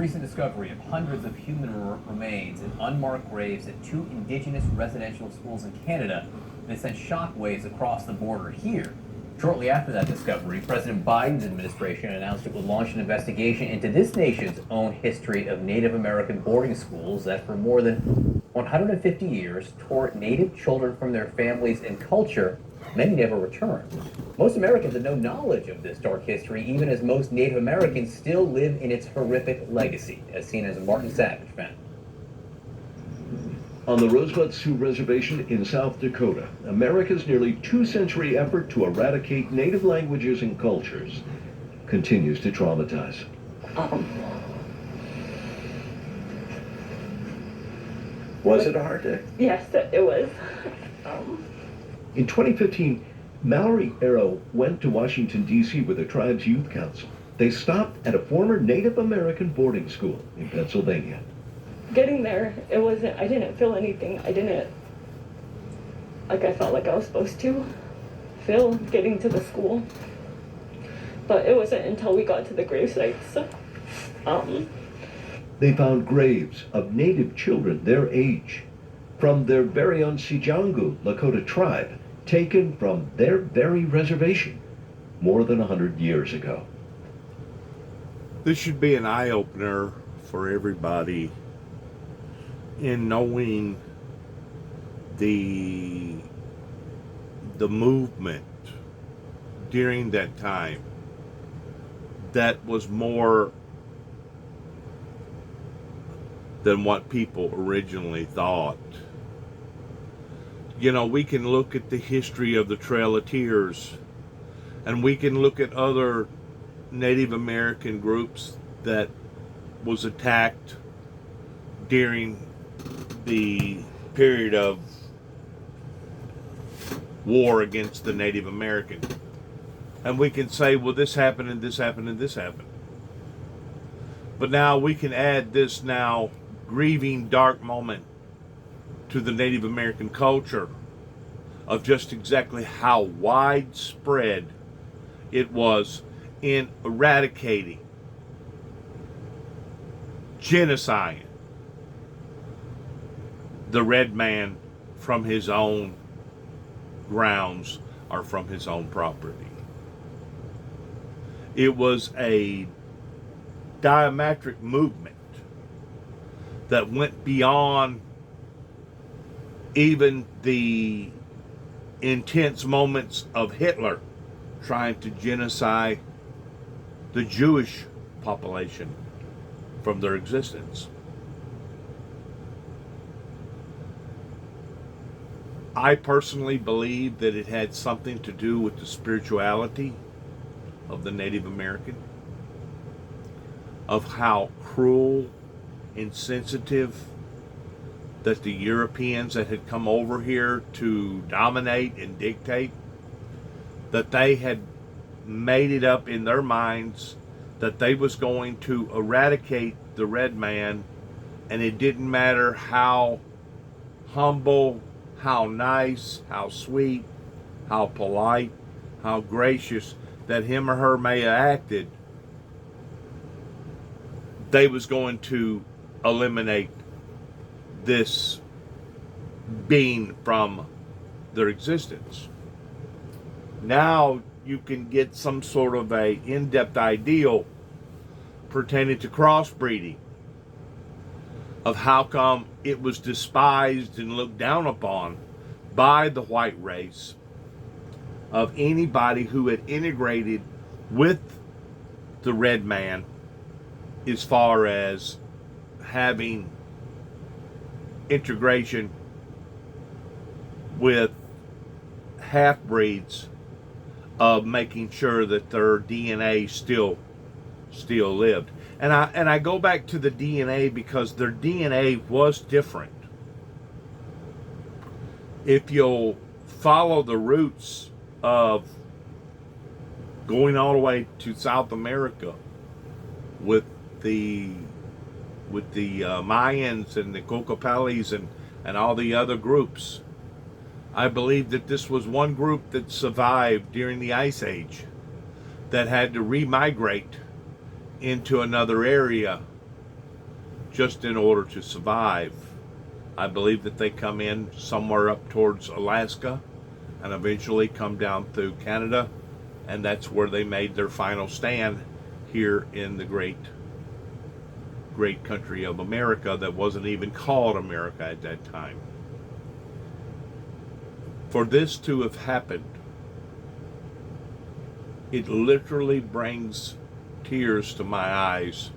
recent discovery of hundreds of human remains in unmarked graves at two indigenous residential schools in Canada that sent shockwaves across the border here. Shortly after that discovery, President Biden's administration announced it would launch an investigation into this nation's own history of Native American boarding schools that for more than 150 years tore Native children from their families and culture. Many never returned. Most Americans have no knowledge of this dark history, even as most Native Americans still live in its horrific legacy, as seen as Martin Savage found. On the Rosebud Sioux Reservation in South Dakota, America's nearly two-century effort to eradicate native languages and cultures continues to traumatize. Was it a hard day? Yes, it was. In 2015, Mallory Arrow went to Washington, D.C. with the tribe's youth council. They stopped at a former Native American boarding school in Pennsylvania. Getting there, I didn't feel anything. I felt like I was supposed to feel getting to the school. But it wasn't until we got to the grave sites. They found graves of Native children their age from their very own Sijangu Lakota tribe, taken from their very reservation more than 100 years ago. This should be an eye-opener for everybody in knowing the movement during that time that was more than what people originally thought. You know, we can look at the history of the Trail of Tears, and we can look at other Native American groups that was attacked during the period of war against the Native American. And we can say, well, this happened and this happened and this happened. But now we can add this now grieving dark moment to the Native American culture of just exactly how widespread it was in eradicating, genociding the red man from his own grounds or from his own property. It was a diametric movement that went beyond even the intense moments of Hitler trying to genocide the Jewish population from their existence. I personally believe that it had something to do with the spirituality of the Native American, of how cruel, insensitive that the Europeans that had come over here to dominate and dictate, that they had made it up in their minds that they was going to eradicate the red man, and it didn't matter how humble, how nice, how sweet, how polite, how gracious that him or her may have acted, they was going to eliminate this being from their existence. Now you can get some sort of a in-depth idea pertaining to crossbreeding, of how come it was despised and looked down upon by the white race of anybody who had integrated with the red man as far as having integration with half-breeds, of making sure that their DNA still lived. And I go back to the DNA because their DNA was different. If you'll follow the roots of going all the way to South America with the Mayans and the Cocopalis and all the other groups, I believe that this was one group that survived during the Ice Age that had to remigrate into another area just in order to survive. I believe that they come in somewhere up towards Alaska and eventually come down through Canada, and that's where they made their final stand here in the great country of America that wasn't even called America at that time. For this to have happened, it literally brings tears to my eyes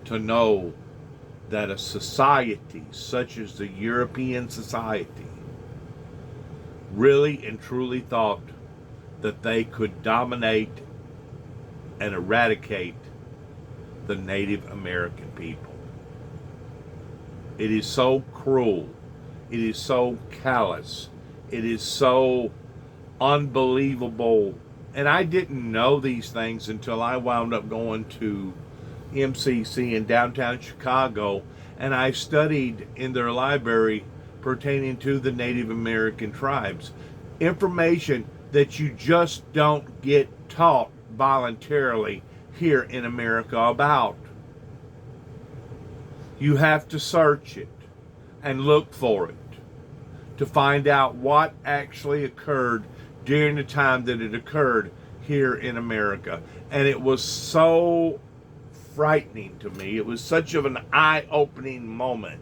to know that a society such as the European society really and truly thought that they could dominate and eradicate the Native American people. It is so cruel. It is so callous. It is so unbelievable. And I didn't know these things until I wound up going to MCC in downtown Chicago, and I studied in their library pertaining to the Native American tribes. Information that you just don't get taught voluntarily here in America about. You have to search it and look for it to find out what actually occurred during the time that it occurred here in America. And it was so frightening to me. It was such of an eye-opening moment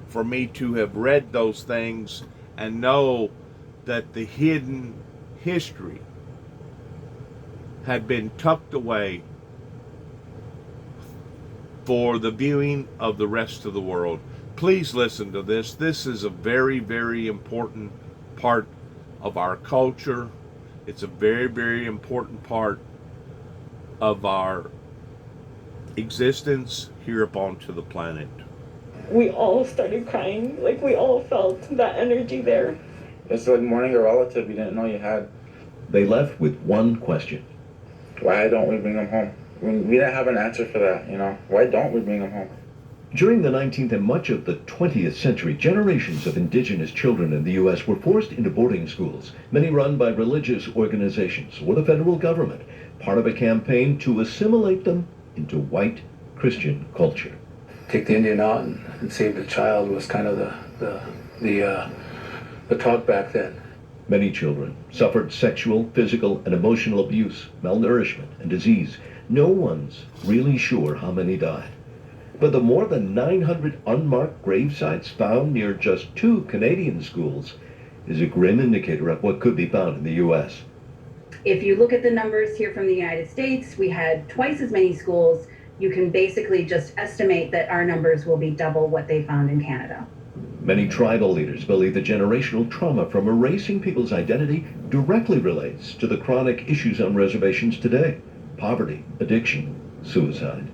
for me to have read those things and know that the hidden history had been tucked away for the viewing of the rest of the world. Please listen to this. This is a very, very important part of our culture. It's a very, very important part of our existence here upon to the planet. We all started crying. Like, we all felt that energy there. It's like mourning a relative you didn't know you had. They left with one question. Why don't we bring them home? I mean, we didn't have an answer for that, you know? Why don't we bring them home? During the 19th and much of the 20th century, generations of indigenous children in the U.S. were forced into boarding schools, many run by religious organizations or the federal government, part of a campaign to assimilate them into white Christian culture. Take the Indian out and save the child was kind of the talk back then. Many children suffered sexual, physical, and emotional abuse, malnourishment, and disease. No one's really sure how many died. But the more than 900 unmarked grave sites found near just 2 Canadian schools is a grim indicator of what could be found in the U.S. If you look at the numbers here from the United States, we had twice as many schools. You can basically just estimate that our numbers will be double what they found in Canada. Many tribal leaders believe the generational trauma from erasing people's identity directly relates to the chronic issues on reservations today: poverty, addiction, suicide.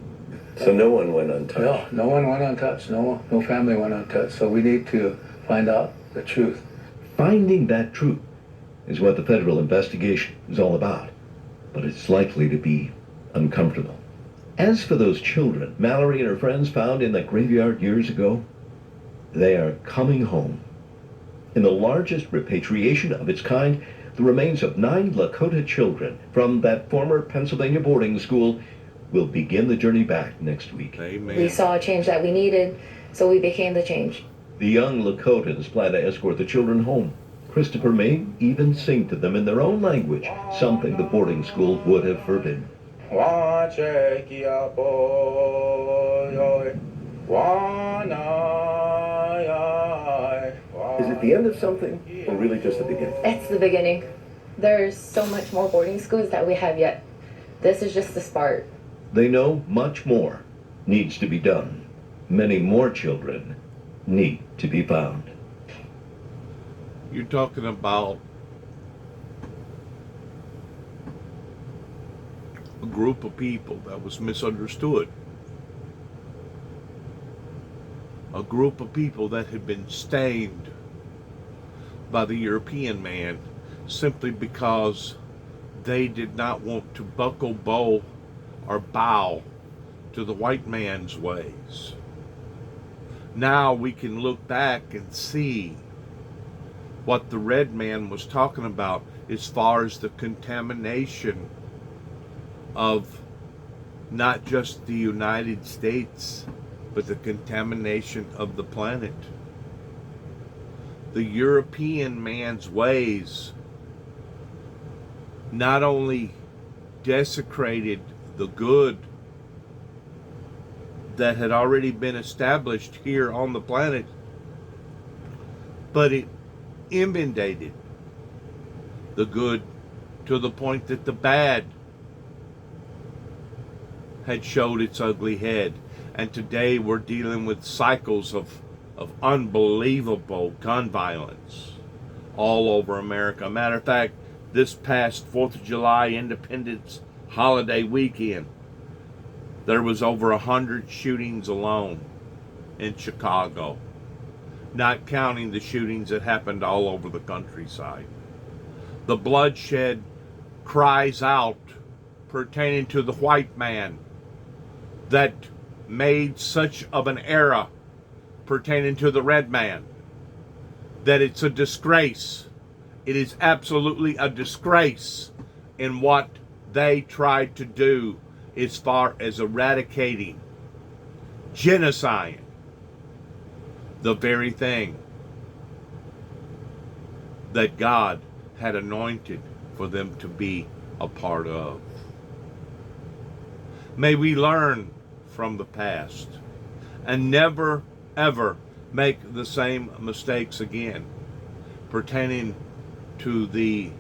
So no one went untouched? No one went untouched. No family went untouched. So we need to find out the truth. Finding that truth is what the federal investigation is all about, but it's likely to be uncomfortable. As for those children Mallory and her friends found in that graveyard years ago, they are coming home. In the largest repatriation of its kind, the remains of 9 Lakota children from that former Pennsylvania boarding school will begin the journey back next week. Amen. We saw a change that we needed, so we became the change. The young Lakotans plan to escort the children home. Christopher may even sing to them in their own language, something the boarding school would have forbidden. Is it the end of something, or really just the beginning? It's the beginning. There's so much more boarding schools that we have yet. This is just the start. They know much more needs to be done. Many more children need to be found. You're talking about a group of people that was misunderstood. A group of people that had been stained by the European man simply because they did not want to buckle, bow, or bow to the white man's ways. Now we can look back and see what the red man was talking about as far as the contamination of not just the United States, but the contamination of the planet. The European man's ways not only desecrated the good that had already been established here on the planet, but it inundated the good to the point that the bad had showed its ugly head. And today we're dealing with cycles of unbelievable gun violence all over America. Matter of fact, this past 4th of July Independence holiday weekend, there was over 100 shootings alone in Chicago, not counting the shootings that happened all over the countryside. The bloodshed cries out pertaining to the white man that made such of an era pertaining to the red man that it's a disgrace. It is absolutely a disgrace in what they tried to do as far as eradicating, genocide, the very thing that God had anointed for them to be a part of. May we learn from the past and never ever make the same mistakes again pertaining to the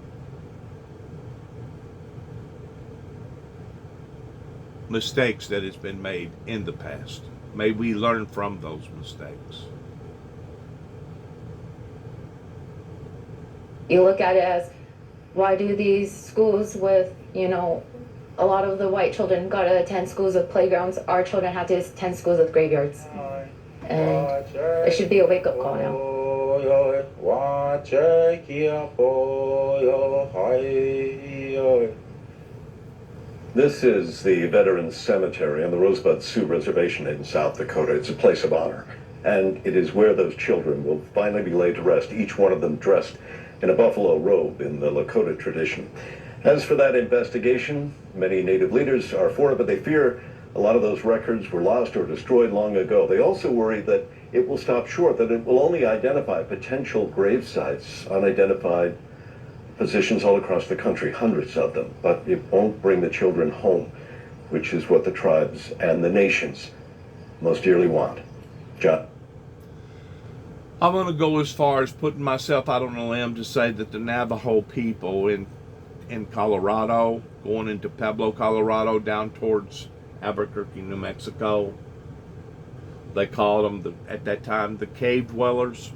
mistakes that has been made in the past. May we learn from those mistakes. You look at it as, why do these schools with, a lot of the white children got to attend schools with playgrounds, our children have to attend schools with graveyards? And it should be a wake-up call now. This is the Veterans Cemetery on the Rosebud Sioux Reservation in South Dakota. It's a place of honor, and it is where those children will finally be laid to rest, each one of them dressed in a buffalo robe in the Lakota tradition. As for that investigation, many Native leaders are for it, but they fear a lot of those records were lost or destroyed long ago. They also worry that it will stop short, that it will only identify potential grave sites, unidentified positions all across the country, hundreds of them, but it won't bring the children home, which is what the tribes and the nations most dearly want. John? I'm going to go as far as putting myself out on a limb to say that the Navajo people in Colorado, going into Pueblo, Colorado, down towards Albuquerque, New Mexico, they called them, at that time, the cave dwellers.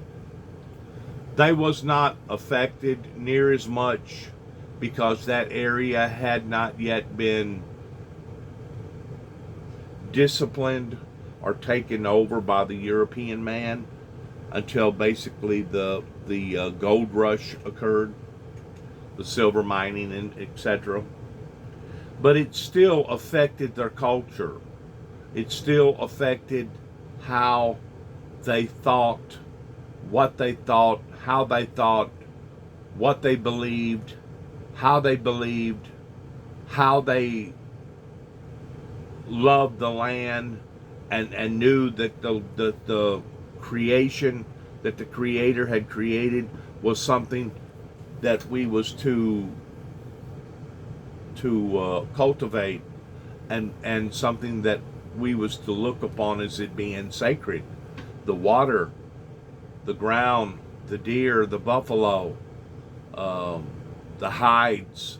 They was not affected near as much because that area had not yet been disciplined or taken over by the European man until basically the gold rush occurred, the silver mining, and etc. But it still affected their culture. It still affected how they thought, what they thought, how they thought, what they believed, how they loved the land, and knew that the creation that the Creator had created was something that we was to cultivate, and something that we was to look upon as it being sacred. The water, the ground, the deer, the buffalo, the hides,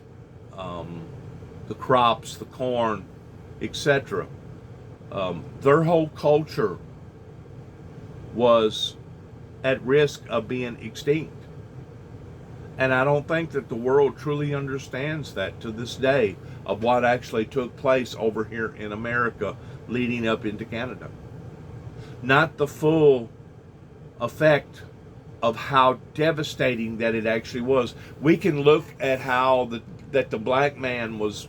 the crops, the corn, etc. Their whole culture was at risk of being extinct. And I don't think that the world truly understands that to this day of what actually took place over here in America leading up into Canada. Not the full effect of how devastating that it actually was. We can look at how that the black man was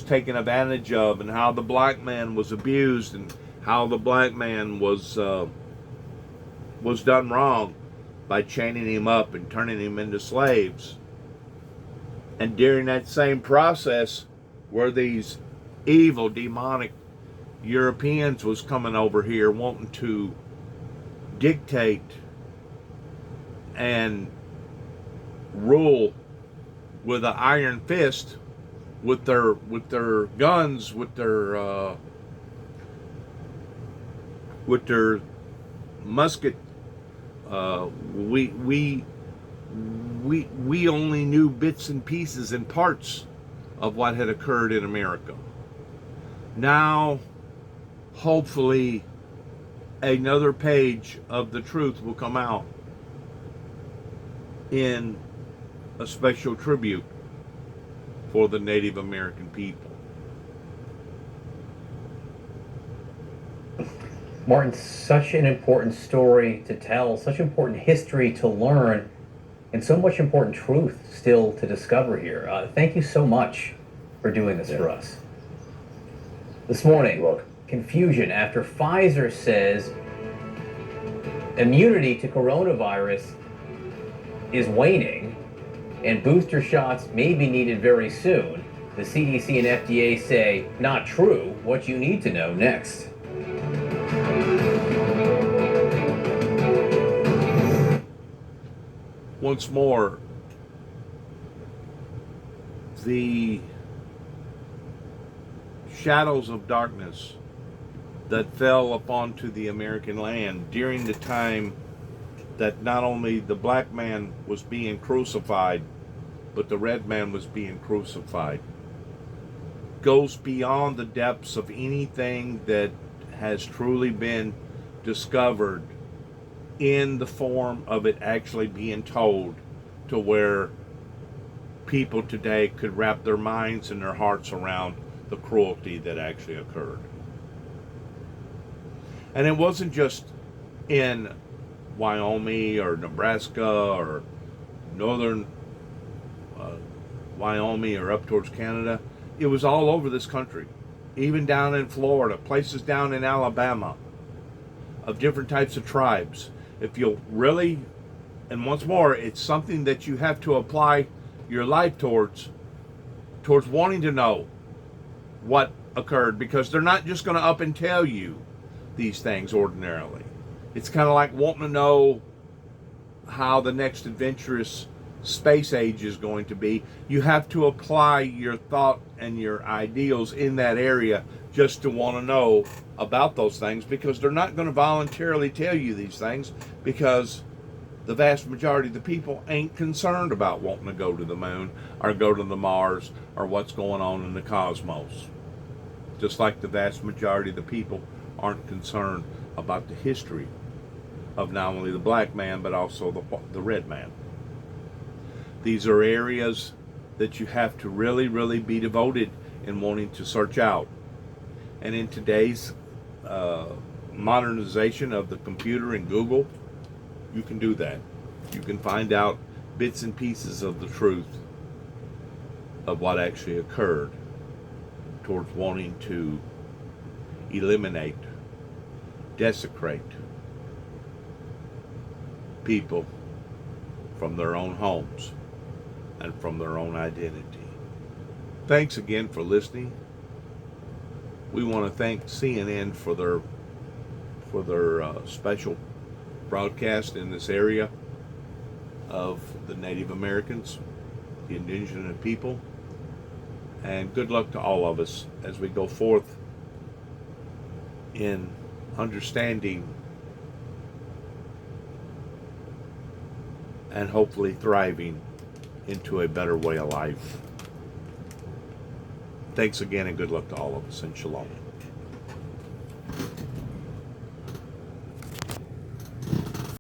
taken advantage of, and how the black man was abused, and how the black man was done wrong by chaining him up and turning him into slaves. And during that same process were these evil, demonic Europeans was coming over here wanting to dictate and rule with an iron fist, with their guns, with their musket. We only knew bits and pieces and parts of what had occurred in America. Now, hopefully, another page of the truth will come out in a special tribute for the Native American people. Martin, such an important story to tell, such important history to learn, and so much important truth still to discover here. Thank you so much for doing this for us. This morning, confusion after Pfizer says immunity to coronavirus is waning and booster shots may be needed very soon. The CDC and FDA say, not true. What you need to know next. Once more, the shadows of darkness that fell upon to the American land during the time that not only the black man was being crucified, but the red man was being crucified, goes beyond the depths of anything that has truly been discovered in the form of it actually being told, to where people today could wrap their minds and their hearts around the cruelty that actually occurred. And it wasn't just in Wyoming or Nebraska or northern Wyoming or up towards Canada. It was all over this country, even down in Florida, places down in Alabama, of different types of tribes. If you'll really, and once more, it's something that you have to apply your life towards wanting to know what occurred, because they're not just going to up and tell you these things ordinarily. It's kind of like wanting to know how the next adventurous space age is going to be. You have to apply your thought and your ideals in that area just to want to know about those things, because they're not going to voluntarily tell you these things, because the vast majority of the people ain't concerned about wanting to go to the moon or go to the Mars or what's going on in the cosmos. Just like the vast majority of the people aren't concerned about the history of not only the black man but also the red man. These are areas that you have to really, really be devoted in wanting to search out. And in today's modernization of the computer and Google, you can do that. You can find out bits and pieces of the truth of what actually occurred towards wanting to eliminate, desecrate people from their own homes and from their own identity. Thanks again for listening. We want to thank CNN for their special broadcast in this area of the Native Americans, the indigenous people, and good luck to all of us as we go forth in understanding and hopefully thriving into a better way of life. Thanks again, and good luck to all of us, and shalom.